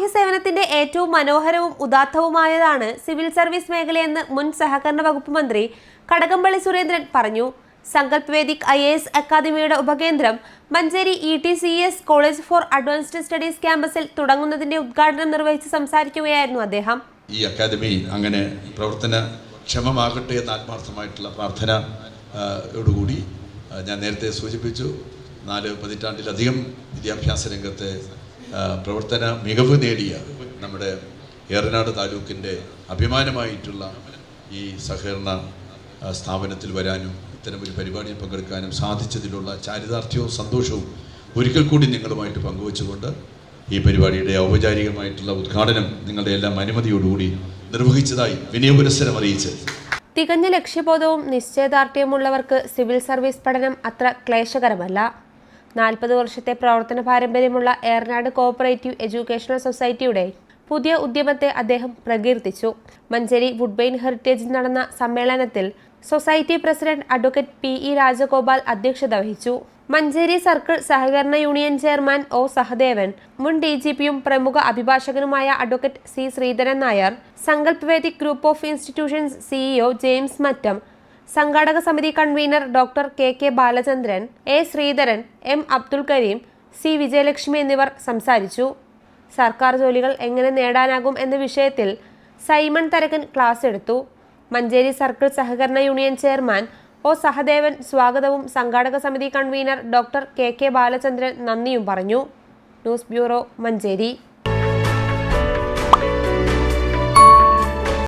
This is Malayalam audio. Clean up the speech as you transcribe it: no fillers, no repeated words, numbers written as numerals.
സാമൂഹ്യ സേവനത്തിന്റെ ഏറ്റവും മനോഹരവും ഉദാത്തവുമായതാണ് സിവിൽ സർവീസ് മേഖലയെന്ന് മുൻ സഹകരണ വകുപ്പ് മന്ത്രി കടകംപള്ളി സുരേന്ദ്രൻ പറഞ്ഞു. സങ്കൽപ് വേദിക് IAS അക്കാദമിയുടെ ഉപകേന്ദ്രം Manjeri ETCS college for advanced studies ക്യാമ്പസിൽ തുടങ്ങുന്നതിന്റെ ഉദ്ഘാടനം നിർവഹിച്ച് സംസാരിക്കുകയായിരുന്നു അദ്ദേഹം. ഈ അക്കാദമി അങ്ങനെ പ്രവർത്തനക്ഷമമാകട്ടെ എന്ന ആത്മാർത്ഥമായിട്ടുള്ള പ്രാർത്ഥനയോടുകൂടി ഞാൻ നേരത്തെ സൂചിപ്പിച്ചു, 4 പതിറ്റാണ്ടിലധികം വിദ്യാഭ്യാസ രംഗത്തെ പ്രവർത്തന മികവ് നേടിയ നമ്മുടെ ഏറനാട് താലൂക്കിൻ്റെ അഭിമാനമായിട്ടുള്ള ഈ സഹകരണ സ്ഥാപനത്തിൽ വരാനും ഇത്തരമൊരു പരിപാടിയിൽ പങ്കെടുക്കാനും സാധിച്ചതിലുള്ള ചാരിതാർത്ഥ്യവും സന്തോഷവും ഒരിക്കൽ കൂടി നിങ്ങളുമായിട്ട് പങ്കുവച്ചുകൊണ്ട് ഈ പരിപാടിയുടെ ഔപചാരികമായിട്ടുള്ള ഉദ്ഘാടനം നിങ്ങളുടെ എല്ലാം അനുമതിയോടുകൂടി നിർവഹിച്ചതായി വിനയപുരസ്സരം അറിയിച്ച്. തികഞ്ഞ ലക്ഷ്യബോധവും നിശ്ചയദാർഢ്യമുള്ളവർക്ക് സിവിൽ സർവീസ് പഠനം അത്ര ക്ലേശകരമല്ല. 40 വർഷത്തെ പ്രവർത്തന പാരമ്പര്യമുള്ള ഏറനാട് കോഓപ്പറേറ്റീവ് എഡ്യൂക്കേഷണൽ സൊസൈറ്റിയുടെ പുതിയ ഉദ്യമത്തെ അദ്ദേഹം പ്രകീർത്തിച്ചു. മഞ്ചേരി വുഡ്ബൈൻ ഹെറിറ്റേജിൽ നടന്ന സമ്മേളനത്തിൽ society president advocate PE Rajagopal അധ്യക്ഷത വഹിച്ചു. മഞ്ചേരി സർക്കിൾ സഹകരണ യൂണിയൻ ചെയർമാൻ O സഹദേവൻ, മുൻ DGPയും പ്രമുഖ അഭിഭാഷകനുമായ advocate C Sreedharan Nair, Sankalp Vedic group of institutions CEO James Mattam, സംഘാടക സമിതി convener doctor KK Balachandran, A Sreedharan, M Abdul Kareem, C Vijayalakshmi എന്നിവർ സംസാരിച്ചു. സർക്കാർ ജോലികൾ എങ്ങനെ നേടാനാകും എന്ന വിഷയത്തിൽ സൈമൺ തരകൻ ക്ലാസ് എടുത്തു. മഞ്ചേരി സർക്കിൾ സഹകരണ യൂണിയൻ ചെയർമാൻ O സഹദേവൻ സ്വാഗതവും സംഘാടക സമിതി കൺവീനർ ഡോക്ടർ KK ബാലചന്ദ്രൻ നന്ദിയും പറഞ്ഞു. News bureau, Manjeri.